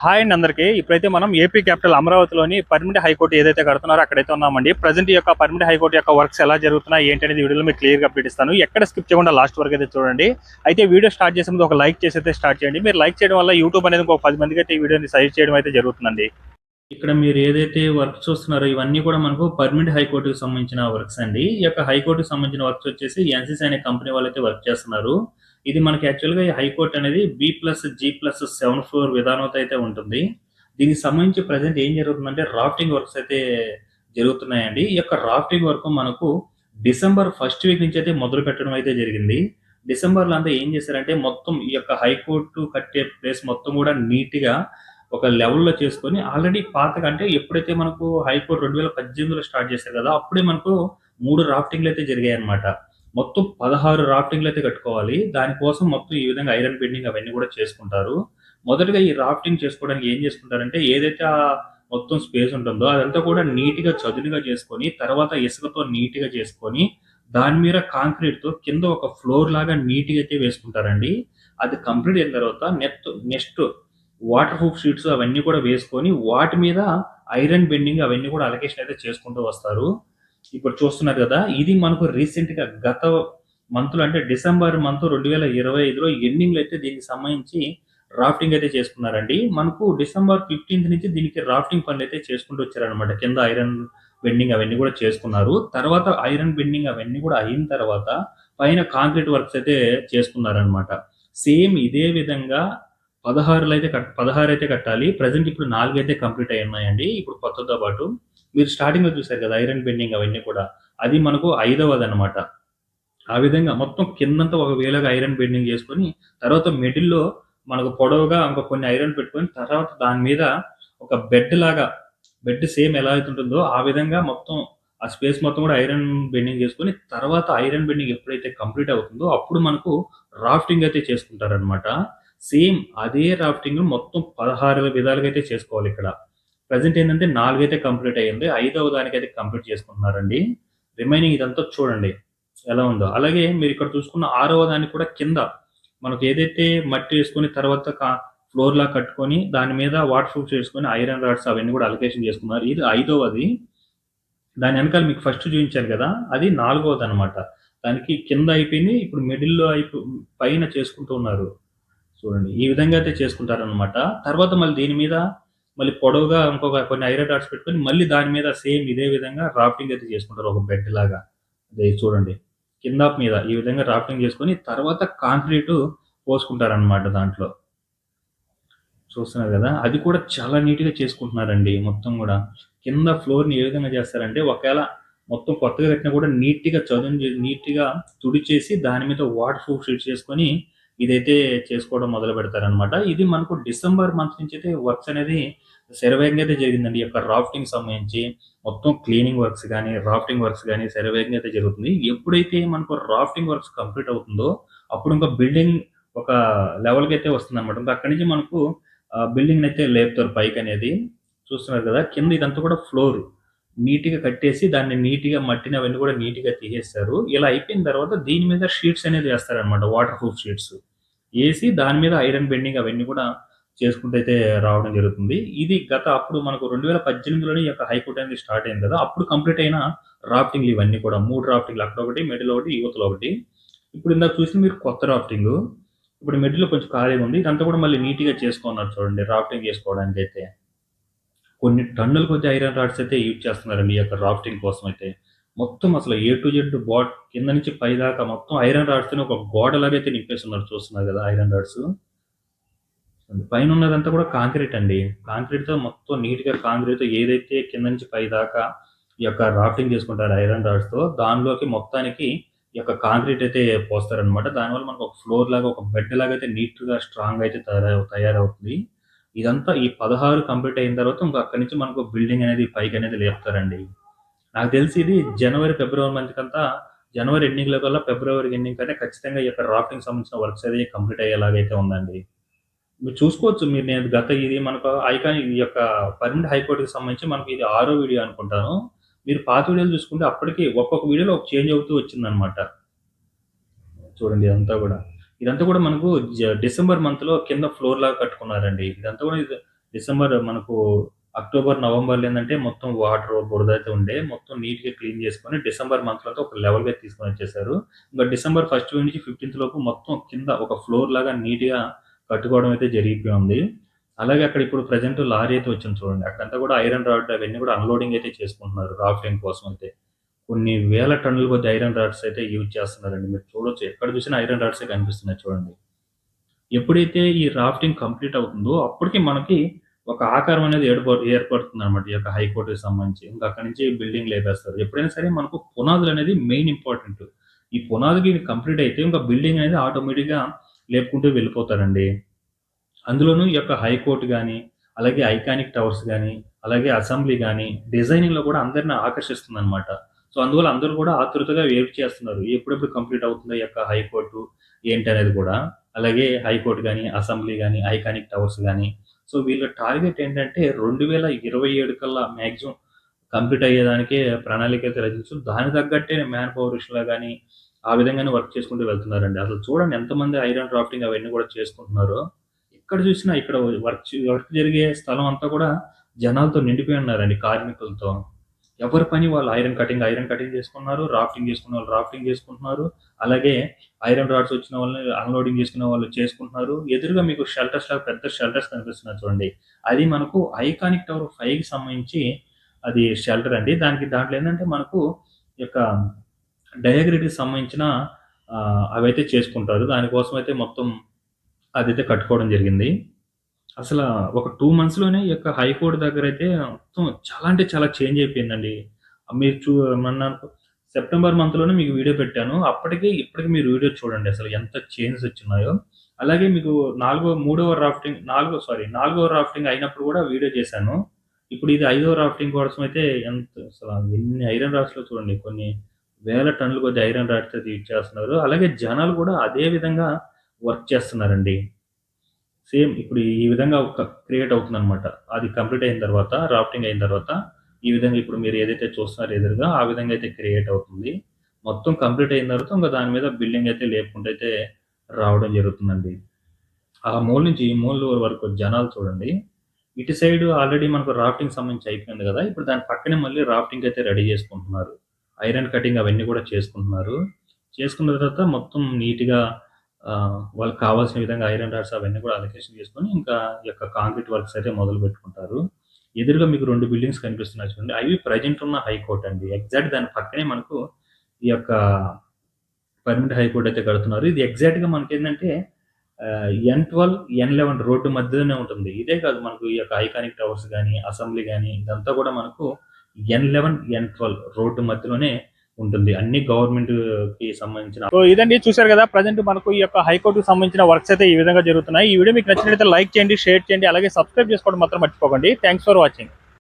Hi అండి అందరికీ. ఇప్పుడైతే మనం ఏపీ క్యాపిటల్ అమరావతిలోని పర్మనెంట్ హైకోర్టు ఏదైతే కడుతున్నారో అక్కడైతే ఉన్నామండి. ప్రజెంట్ ఈ యొక్క పర్మనెంట్ హైకోర్టు యొక్క వర్క్స్ ఎలా జరుగుతున్నాయి ఏంటి అనేది వీడియోలో మీకు క్లియర్గా అప్డేట్ ఇస్తాను. ఎక్కడ స్కిప్ చేయకుండా లాస్ట్ వరకు అయితే చూడండి. అయితే వీడియో స్టార్ట్ చేసే ముందు ఒక లైక్ చేసి అయితే స్టార్ట్ చేయండి. మీరు లైక్ చేయడం వల్ల యూట్యూబ్ అనేది ఒక 10 మందికి అయితే ఈ వీడియోని సజెస్ట్ చేయడం అయితే జరుగుతుందండి. ఇక్కడ మీరు ఏదైతే వర్క్ చూస్తున్నారో ఇవన్నీ కూడా మనకు పర్మనెంట్ హైకోర్టుకి సంబంధించిన వర్క్స్ అండి. ఈ యొక్క హైకోర్టుకి సంబంధించిన వర్క్స్ వచ్చేసి ఎన్సీసీ అనే కంపెనీ వాళ్ళైతే వర్క్ చేస్తున్నారు. ఇది మనకి యాక్చువల్గా ఈ హైకోర్టు అనేది B+G+7 ఫ్లోర్ విధానంతో అయితే ఉంటుంది. దీనికి సంబంధించి ప్రజెంట్ ఏం జరుగుతుందంటే రాఫ్టింగ్ వర్క్స్ అయితే జరుగుతున్నాయండి. ఈ యొక్క రాఫ్టింగ్ వర్క్ మనకు డిసెంబర్ ఫస్ట్ వీక్ నుంచి అయితే మొదలు పెట్టడం అయితే జరిగింది. డిసెంబర్లో అంతా ఏం చేశారంటే మొత్తం ఈ యొక్క హైకోర్టు కట్టే ప్లేస్ మొత్తం కూడా నీట్గా ఒక లెవెల్‌లో చేసుకొని ఆల్రెడీ పాతగా అంటే ఎప్పుడైతే మనకు హైకోర్ట్ 2018లో స్టార్ట్ చేశారు కదా! అప్పుడే మనకు 3 రాఫ్టింగ్‌లయితే జరిగాయన్నమాట. మొత్తం 16 రాఫ్టింగ్‌లయితే కట్టుకోవాలి. దానికోసం మొత్తం ఈ విధంగా ఐరన్ బెండింగ్ అవన్నీ కూడా చేసుకుంటారు. మొదటగా ఈ రాఫ్టింగ్ చేసుకోవడానికి ఏం చేసుకుంటారంటే ఏదైతే మొత్తం స్పేస్ ఉంటుందో అదంతా కూడా నీట్‌గా చదునుగా చేసుకొని, తర్వాత ఇసుకతో నీట్‌గా చేసుకొని, దాని మీద కాంక్రీట్‌తో కింద ఒక ఫ్లోర్ లాగా నీట్‌గా అయితే వేసుకుంటారండి. అది కంప్లీట్ అయిన తర్వాత నెక్స్ట్ వాటర్ ప్రూఫ్ షీట్స్ అవన్నీ కూడా వేసుకొని వాటి మీద ఐరన్ బెండింగ్ అవన్నీ కూడా అలొకేషన్ అయితే చేసుకుంటూ వస్తారు. ఇప్పుడు చూస్తున్నారు కదా! ఇది మనకు రీసెంట్‌గా గత మంత్‌లో అంటే డిసెంబర్ మంత్ 2025లో ఎండింగ్‌లో అయితే దీనికి సంబంధించి రాఫ్టింగ్ అయితే చేసుకున్నారండి. మనకు డిసెంబర్ 15 నుంచి దీనికి రాఫ్టింగ్ పనులైతే చేసుకుంటూ వచ్చారనమాట. కింద ఐరన్ బెండింగ్ అవన్నీ కూడా చేసుకున్నారు. తర్వాత ఐరన్ బెండింగ్ అవన్నీ కూడా అయిన తర్వాత పైన కాంక్రీట్ వర్క్స్ అయితే చేసుకున్నారనమాట. సేమ్ ఇదే విధంగా 16 అయితే కట్టాలి. ప్రెజెంట్ ఇప్పుడు 4 అయితే కంప్లీట్ అయ్యున్నాయండి. ఇప్పుడు కొత్తతో పాటు. మీరు స్టార్టింగ్‌లో చూసారు కదా! ఐరన్ బెండింగ్ అవన్నీ కూడా. అది మనకు ఐదవదనమాట. ఆ విధంగా మొత్తం కిందంతా ఒక వేళగా ఐరన్ బెండింగ్ చేసుకొని, తర్వాత మిడిల్‌లో మనకు పొడవుగా ఇంకా కొన్ని ఐరన్ పెట్టుకొని, తర్వాత దాని మీద ఒక బెడ్ సేమ్ ఎలా అయితే ఉంటుందో, ఆ విధంగా మొత్తం ఆ స్పేస్ మొత్తం కూడా ఐరన్ బెండింగ్ చేసుకొని, తర్వాత ఐరన్ బెండింగ్ ఎప్పుడైతే కంప్లీట్ అవుతుందో, అప్పుడు మనకు రాఫ్టింగ్ అయితే చేసుకుంటారనమాట. సేమ్ అదే రాఫ్టింగ్ మొత్తం 16 విధాలుగా అయితే చేసుకోవాలిక్కడ. ప్రెజెంట్ ఏందంటే 4 అయితే కంప్లీట్ అయ్యింది. ఐదవ దానికైతే కంప్లీట్ చేసుకుంటున్నారండి. రిమైనింగ్ ఇదంతా చూడండి ఎలా ఉందో. అలాగే మీరిక్కడ చూసుకున్న ఆరవ దానికి కూడా కింద మనకు ఏదైతే మట్టి వేసుకొని తర్వాత ఫ్లోర్‌లా కట్టుకొని దాని మీద వాటర్ ప్రూఫ్ చేసుకొని ఐరన్ రాడ్స్ అవన్నీ కూడా అలొకేషన్ చేసుకున్నారు. ఇది ఐదవది. దాని వెనకాల మీకు ఫస్ట్ చూయించాను కదా! అది నాలుగవదనమాట. దానికి కింద అయిపోయింది. ఇప్పుడు మిడిల్‌లో పైన చేసుకుంటూ ఉన్నారు. చూడండి. ఈ విధంగా అయితే చేసుకుంటారనమాట. తర్వాత మళ్ళీ దీని మీద మళ్ళీ పొడవుగా ఇంకొక కొన్ని ఐరన్ రాడ్స్ పెట్టుకొని మళ్ళీ దాని మీద సేమ్ ఇదే విధంగా రాఫ్టింగ్ అయితే చేసుకుంటారు. ఒక బెడ్ లాగా. అదే చూడండి. కింద మీద ఈ విధంగా రాఫ్టింగ్ చేసుకొని తర్వాత కాంక్రీటు పోసుకుంటారనమాట దాంట్లో. చూస్తున్నారు గదా! అది కూడా చాలా నీట్‌గా చేసుకుంటున్నారండి మొత్తం గూడా. కింద ఫ్లోర్‌ని ఏ విధంగా చేస్తారంటే ఒకేళ మొత్తం కొత్తగా కట్టినా కూడా నీట్‌గా తుడిచేసి దాని మీద వాటర్ ప్రూఫ్ షీట్స్ చేసుకొని ఇదైతే చేసుకోవడం మొదలుపెడతారనమాట. ఇది మనకు డిసెంబర్ మంత్ నుంచి అయితే వర్క్స్ అనేది శరవేగంగా అయితే జరిగిందండి. ఈ యొక్క రాఫ్టింగ్ సంబంధించి మొత్తం క్లీనింగ్ వర్క్స్ గానీ, రాఫ్టింగ్ వర్క్స్ గానీ శరవేగంగా అయితే జరుగుతుంది. ఎప్పుడైతే మనకు రాఫ్టింగ్ వర్క్స్ కంప్లీట్ అవుతుందో అప్పుడు ఇంకా బిల్డింగ్ ఒక లెవెల్‌కైతే వస్తుందనమాట. ఇంకా అక్కడి నుంచి మనకు బిల్డింగ్‌నైతే లేపుతారు పైకనేది. చూస్తున్నారు కదా! కింద ఇదంతా కూడా ఫ్లోర్. నీట్‌గా కట్టేసి దాన్ని నీట్‌గా మట్టిని అవన్నీ కూడా నీట్‌గా తీసేస్తారు. ఇలా అయిపోయిన తర్వాత దీని మీద షీట్స్ అనేది ఏస్తారనమాట. Water proof sheets. ఏసి దాని మీద ఐరన్ బెండింగ్ అవన్నీ కూడా చేసుకుంటూ అయితే రావడం జరుగుతుంది. ఇది అప్పుడు మనకు 2018లోనే ఈ యొక్క హైకోర్ట్ అనేది స్టార్ట్ అయింది కదా! అప్పుడు కంప్లీట్ అయిన రాఫ్టింగ్‌లు ఇవన్నీ కూడా. 3 రాఫ్టింగ్‌లు అక్కడొకటి, మిడిల్ ఒకటి, యువతల ఒకటి. ఇప్పుడు ఇందాక చూసింది మీరు కొత్త రాఫ్టింగు. ఇప్పుడు మిడిల్‌లో కొంచెం ఖాళీగా ఉంది. ఇదంతా కూడా మళ్ళీ నీట్‌గా చేసుకున్నారు చూడండి రాఫ్టింగ్ చేసుకోవడానికైతే. కొన్ని టన్నుల కొద్దీ ఐరన్ రాడ్స్ అయితే యూజ్ చేస్తున్నారండి ఈ యొక్క రాఫ్టింగ్ కోసం అయితే. మొత్తం అసలు ఏ టు జెడ్ కింద నుంచి పైదాకా మొత్తం ఐరన్ రాడ్స్‌తోనే ఒక గోడలాగా అయితే నింపేస్తున్నారు చూస్తున్నారు కదా! Iron rods. పైనున్నదంతా కూడా కాంక్రీట్ అండి. కాంక్రీట్‌తో మొత్తం నీట్‌గా కాంక్రీట్‌తో ఏదైతే కింద నుంచి పైదాకా ఈ యొక్క రాఫ్టింగ్ చేసుకుంటారో ఐరన్ రాడ్స్‌తో దానిలోకి మొత్తానికి ఈ యొక్క కాంక్రీట్ అయితే పోస్తారనమాట. దానివల్ల మనకు ఒక ఫ్లోర్ లాగా, ఒక బెడ్ లాగా అయితే నీట్‌గా స్ట్రాంగ్‌గా అయితే తయారవుతుంది. ఇదంతా ఈ 16 కంప్లీట్ అయిన తర్వాత ఇంక అక్కడి నుంచి మనకు బిల్డింగ్ అనేది పైకనేది లేపుతారండి. నాకు తెలిసి ఇది జనవరి, ఫిబ్రవరి మంత్‌కంతా జనవరి ఎండింగ్‌లో కల్లా ఫిబ్రవరి ఎండింగ్ కంటే ఖచ్చితంగా ఈ యొక్క రాఫ్టింగ్ సంబంధించిన వర్క్స్ అది కంప్లీట్ అయ్యేలాగైతే ఉందండి. మీరు చూసుకోవచ్చు. నేను ఇది మనకు ఈ యొక్క పర్మనెంట్ హైకోర్ట్‌కి సంబంధించి మనకి ఇది ఆరో వీడియో అనుకుంటాను. మీరు పాత వీడియోలు చూసుకుంటే అప్పటికి ఒక్కొక్క వీడియోలో ఒక చేంజ్ అవుతూ వచ్చిందనమాట. చూడండి ఇదంతా కూడా మనకు డిసెంబర్ మంత్‌లో కింద ఫ్లోర్ లాగా కట్టుకున్నారండి. ఇదంతా కూడా డిసెంబర్ మనకు అక్టోబర్, నవంబర్‌లో ఏందంటే మొత్తం వాటర్, బురద అయితే ఉండే మొత్తం నీట్‌గా క్లీన్ చేసుకొని డిసెంబర్ మంత్‌లో అయితే ఒక లెవెల్‌గా తీసుకొనొచ్చేసారు. ఇంక డిసెంబర్ ఫస్ట్ వీక్ నుంచి 15థ్ లోపు మొత్తం కింద ఒక ఫ్లోర్ లాగా నీట్‌గా కట్టుకోవడం అయితే జరిగిపోయింది. అలాగే అక్కడ ఇప్పుడు ప్రెజెంట్ లారీ అయితే వచ్చింది చూడండి. అక్కడంతా కూడా ఐరన్ రాడ్ అవన్నీ కూడా అన్‌లోడింగ్ అయితే చేసుకుంటున్నారు రాఫ్టింగ్ కోసం అయితే. కొన్ని వేల టన్నుల కొద్దీ ఐరన్ రాడ్స్ అయితే యూజ్ చేస్తున్నారండి. మీరు చూడొచ్చు ఎక్కడ చూసినా ఐరన్ రాడ్సే కనిపిస్తున్నాయి చూడండి. ఎప్పుడైతే ఈ రాఫ్టింగ్ కంప్లీట్ అవుతుందో అప్పటికి మనకి ఒక ఆకారం అనేది ఏర్పడుతుందనమాట. ఈ యొక్క హైకోర్ట్‌కి సంబంధించి. ఇంక అక్కడి నుంచి బిల్డింగ్ లేపేస్తారు. ఎప్పుడైనా సరే మనకు పునాదులనేది మెయిన్ ఇంపార్టెంట్. ఈ పునాదికి కంప్లీట్ అయితే ఇంక బిల్డింగ్ అనేది ఆటోమేటిక్‌గా లేపుకుంటూ వెళ్ళిపోతారండి. అందులోనూ ఈ యొక్క హైకోర్ట్ గాని, అలాగే ఐకానిక్ టవర్స్ గాని, అలాగే అసెంబ్లీ గాని, డిజైనింగ్‌లో కూడా అందరిని ఆకర్షిస్తుందనమాట. సో, అందువల్ల అందరూ కూడా ఆతృతగా వెయిట్ చేస్తున్నారు. ఎప్పుడెప్పుడు కంప్లీట్ అవుతుందా ఈ యొక్క హైకోర్టు ఏంటనేది కూడా. అలాగే హైకోర్ట్ గాని, అసెంబ్లీ గాని, ఐకానిక్ టవర్స్ గాని. సో, వీళ్ళ టార్గెట్ ఏంటంటే 2027 కల్లా మాక్సిమం కంప్లీట్ అయ్యేదానికే ప్రణాళిక అయితే రచించారు. దానికి తగ్గట్టే మ్యాన్ పవర్ విషయంలో గాని, ఆ విధంగానే వర్క్ చేసుకుంటూ వెళ్తున్నారండి. అసలు చూడండి ఎంతమంది ఐరన్ డ్రాఫ్టింగ్ అవన్నీ కూడా చేసుకుంటున్నారో. ఎక్కడ చూసినా ఇక్కడ వర్క్ జరిగే స్థలం అంతా కూడా జనాలతో నిండిపోయి ఉన్నారండి కార్మికులతో. ఎవరి పని వాళ్ళు ఐరన్ కటింగ్ చేసుకున్నారు. రాఫ్టింగ్ చేసుకునే వాళ్ళు రాఫ్టింగ్ చేసుకుంటున్నారు. అలాగే ఐరన్ రాడ్స్ వచ్చిన వాళ్ళని అన్‌లోడింగ్ చేసుకునే వాళ్ళు చేసుకుంటున్నారు. ఎదురుగా మీకు షెల్టర్స్ లాగా పెద్ద షెల్టర్స్ కనిపిస్తున్నాయి చూడండి. అది మనకు ఐకానిక్ టవర్ 5కి సంబంధించి అది షెల్టర్ అండి. దాంట్లో ఏందంటే మనకు ఈ యొక్క డయాగ్రిడ్‌కి సంబంధించిన అవైతే చేసుకుంటారు. దానికోసం అయితే మొత్తం అదైతే కట్టుకోవడం జరిగింది. అసల ఒక 2 మంత్స్‌లోనే ఈ యొక్క హైకోర్ట్ దగ్గరైతే మొత్తం చాలా అంటే చాలా చేంజ్ అయిపోయిందండి. మీరు మొన్న సెప్టెంబర్ మంత్‌లోనే మీకు వీడియో పెట్టాను. అప్పటికి, ఇప్పటికి మీరు వీడియో చూడండి అసలు ఎంత చేంజెస్ వచ్చున్నాయో. అలాగే మీకు నాలుగో రాఫ్టింగ్ అయినప్పుడు కూడా వీడియో చేశాను. ఇప్పుడు ఇది ఐదో రాఫ్టింగ్ కోసం అయితే ఎంత అసల ఎన్ని ఐరన్ రాడ్స్‌లో చూడండి కొన్ని వేల టన్నుల కొద్దీ ఐరన్ రాడ్స్ అయితే ఇచ్చేస్తున్నారు. అలాగే జనాలు కూడా అదే విధంగా వర్క్ చేస్తున్నారండి. సేమ్ ఇప్పుడు ఈ విధంగా ఒక క్రియేట్ అవుతుందనమాట. అది కంప్లీట్ అయిన తర్వాత, రాఫ్టింగ్ అయిన తర్వాత, ఈ విధంగా ఇప్పుడు మీరు ఏదైతే చూస్తున్నారో ఎదురుగా, ఆ విధంగా అయితే క్రియేట్ అవుతుంది. మొత్తం కంప్లీట్ అయిన తర్వాత ఇంక దాని మీద బిల్డింగ్ అయితే లేపుకుంటూ అయితే రావడం జరుగుతుందండి. ఆ మూల నుంచి ఈ మూల వరకు జనాలు చూడండి. ఇటు సైడ్ ఆల్రెడీ మనకు రాఫ్టింగ్ సంబంధించి అయిపోయింది గదా! ఇప్పుడు దాని పక్కనే మళ్ళీ రాఫ్టింగ్ అయితే రెడీ చేసుకుంటున్నారు. ఐరన్ కటింగ్ అవన్నీ కూడా చేసుకుంటున్నారు. చేసుకున్న తర్వాత మొత్తం నీట్‌గా వాళ్ళకి కావాల్సిన విధంగా ఐరన్ రాడ్స్ అవన్నీ కూడా అలొకేషన్ చేసుకొని, ఇంకా ఈ యొక్క కాంక్రీట్ వర్క్స్ అయితే మొదలుపెట్టుకుంటారు. ఎదురుగా మీకు 2 బిల్డింగ్స్ కనిపిస్తున్నాయి చూడండి. అవి ప్రెజెంట్ ఉన్న హైకోర్ట్ అండి. ఎగ్జాక్ట్ దాని పక్కనే మనకు ఈ యొక్క పర్మనెంట్ హైకోర్ట్ అయితే కడుతున్నారు. ఇది ఎగ్జాక్ట్‌గా మనకేందంటే ఎన్12, ఎన్11 రోడ్డు మధ్యలోనే ఉంటుంది. ఇదే కాదు మనకు ఈ యొక్క ఐకానిక్ టవర్స్ గాని, అసెంబ్లీ గాని ఇదంతా కూడా మనకు ఎన్11, ఎన్12 రోడ్డు మధ్యలోనే ఉంటుంది. అన్ని గవర్నమెంట్‌కి సంబంధించిన సో ఇదండి చూసారు కదా ప్రజెంట్ మనకు ఈ యొక్క హైకోర్టుకి సంబంధించిన వర్క్స్ అయితే ఈ విధంగా జరుగుతున్నాయి. ఈ వీడియో మీకు నచ్చినట్లయితే లైక్ చేయండి, షేర్ చేయండి, అలాగే సబ్స్క్రైబ్ చేసుకోవడం మాత్రం మర్చిపోకండి. Thanks for watching.